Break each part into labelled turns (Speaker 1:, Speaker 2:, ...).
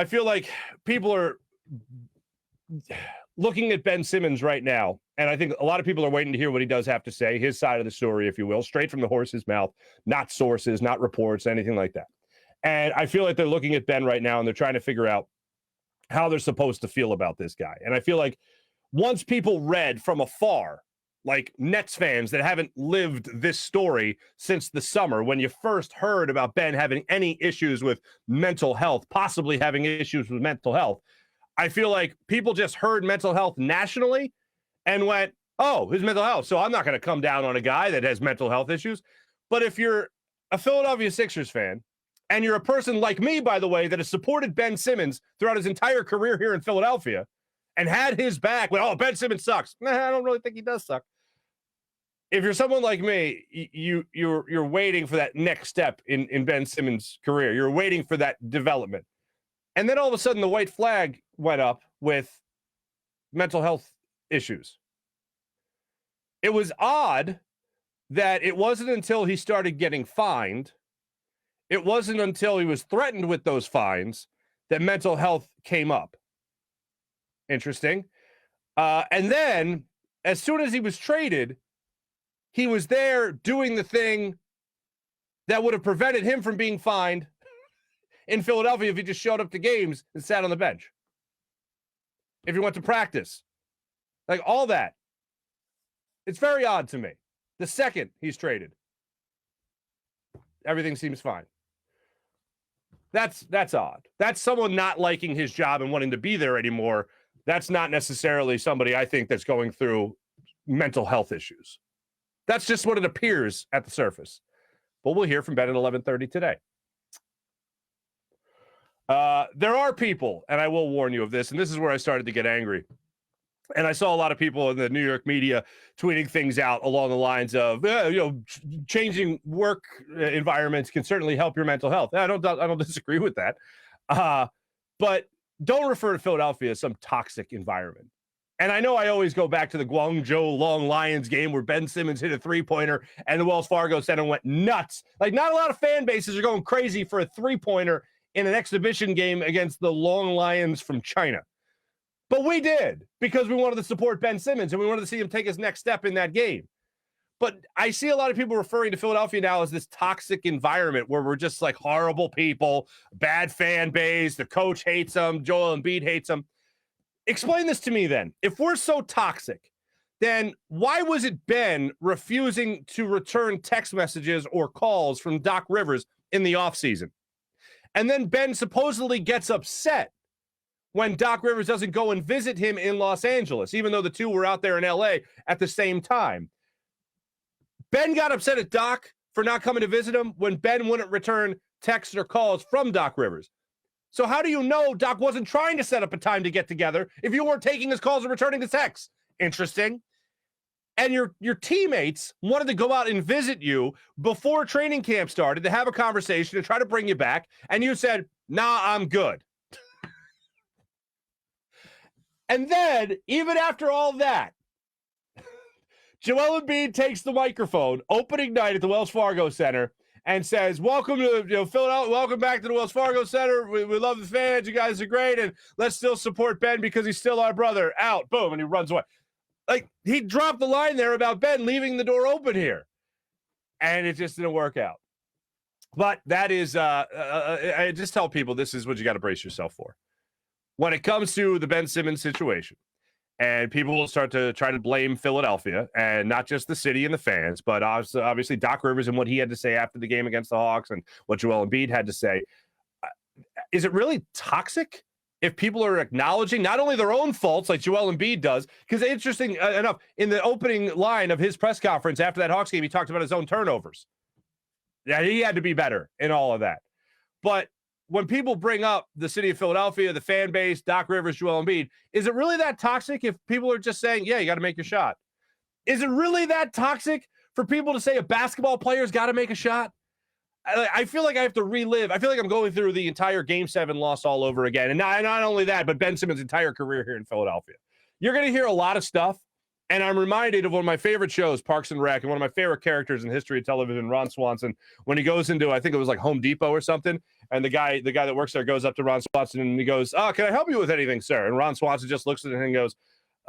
Speaker 1: I feel like people are looking at Ben Simmons right now, and I think a lot of people are waiting to hear what he does have to say, his side of the story, if you will, straight from the horse's mouth, not sources, not reports, anything like that. And I feel like they're looking at Ben right now, and they're trying to figure out how they're supposed to feel about this guy. And I feel like once people read from afar, like Nets fans that haven't lived this story since the summer, when you first heard about Ben having any issues with mental health, possibly having issues with mental health, I feel like people just heard mental health nationally and went, oh, his mental health. So I'm not going to come down on a guy that has mental health issues. But if you're a Philadelphia Sixers fan, and you're a person like me, by the way, that has supported Ben Simmons throughout his entire career here in Philadelphia and had his back when, oh, Ben Simmons sucks. Nah, I don't really think he does suck. If you're someone like me, you're waiting for that next step in Ben Simmons' career. You're waiting for that development. And then all of a sudden the white flag went up with mental health issues. It was odd that it wasn't until he started getting fined, it wasn't until he was threatened with those fines that mental health came up. Interesting. And then as soon as he was traded, he was there doing the thing that would have prevented him from being fined in Philadelphia if he just showed up to games and sat on the bench. If he went to practice. Like all that. It's very odd to me. The second he's traded, everything seems fine. That's odd. That's someone not liking his job and wanting to be there anymore. That's not necessarily somebody I think that's going through mental health issues. That's just what it appears at the surface. But we'll hear from Ben at 11:30 today. There are people, and I will warn you of this, and this is where I started to get angry. And I saw a lot of people in the New York media tweeting things out along the lines of, changing work environments can certainly help your mental health. I don't disagree with that. But don't refer to Philadelphia as some toxic environment. And I know I always go back to the Guangzhou Long Lions game where Ben Simmons hit a three-pointer and the Wells Fargo Center went nuts. Like, not a lot of fan bases are going crazy for a three-pointer in an exhibition game against the Long Lions from China. But we did, because we wanted to support Ben Simmons and we wanted to see him take his next step in that game. But I see a lot of people referring to Philadelphia now as this toxic environment where we're just like horrible people, bad fan base, the coach hates them, Joel Embiid hates them. Explain this to me then. If we're so toxic, then why was it Ben refusing to return text messages or calls from Doc Rivers in the offseason? And then Ben supposedly gets upset when Doc Rivers doesn't go and visit him in Los Angeles, even though the two were out there in LA at the same time. Ben got upset at Doc for not coming to visit him when Ben wouldn't return texts or calls from Doc Rivers. So how do you know Doc wasn't trying to set up a time to get together if you weren't taking his calls and returning the texts? Interesting. And your teammates wanted to go out and visit you before training camp started to have a conversation to try to bring you back, and you said, nah, I'm good. And then, even after all that, Joel Embiid takes the microphone, opening night at the Wells Fargo Center, and says, welcome to Philadelphia, welcome back to the Wells Fargo Center. We love the fans. You guys are great, and let's still support Ben because he's still our brother. Out, boom, and he runs away. Like, he dropped the line there about Ben leaving the door open here, and it just didn't work out. But that is, I just tell people this is what you got to brace yourself for. When it comes to the Ben Simmons situation, and people will start to try to blame Philadelphia, and not just the city and the fans, but obviously Doc Rivers and what he had to say after the game against the Hawks and what Joel Embiid had to say. Is it really toxic if people are acknowledging not only their own faults like Joel Embiid does? Because interesting enough, in the opening line of his press conference after that Hawks game, he talked about his own turnovers. Yeah, he had to be better in all of that. But when people bring up the city of Philadelphia, the fan base, Doc Rivers, Joel Embiid, is it really that toxic if people are just saying, yeah, you got to make your shot? Is it really that toxic for people to say a basketball player's got to make a shot? I feel like I have to relive. I feel like I'm going through the entire Game 7 loss all over again. And not only that, but Ben Simmons' entire career here in Philadelphia. You're going to hear a lot of stuff, And I'm reminded of one of my favorite shows, Parks and Rec, and one of my favorite characters in the history of television, Ron Swanson, when he goes into, I think it was like Home Depot or something, and the guy that works there goes up to Ron Swanson and he goes, can I help you with anything, sir? And Ron Swanson just looks at him and goes,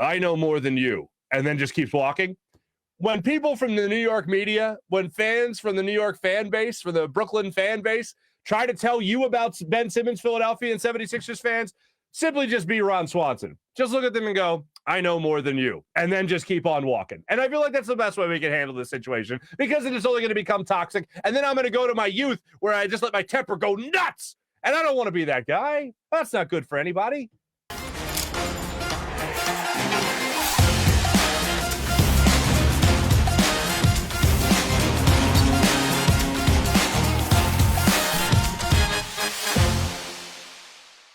Speaker 1: I know more than you, and then just keeps walking. When people from the New York media, when fans from the New York fan base, from the Brooklyn fan base, try to tell you about Ben Simmons, Philadelphia, and 76ers fans, simply just be Ron Swanson. Just look at them and go, I know more than you, and then just keep on walking. And I feel like that's the best way we can handle this situation, because it is only going to become toxic. And then I'm going to go to my youth where I just let my temper go nuts. And I don't want to be that guy. That's not good for anybody.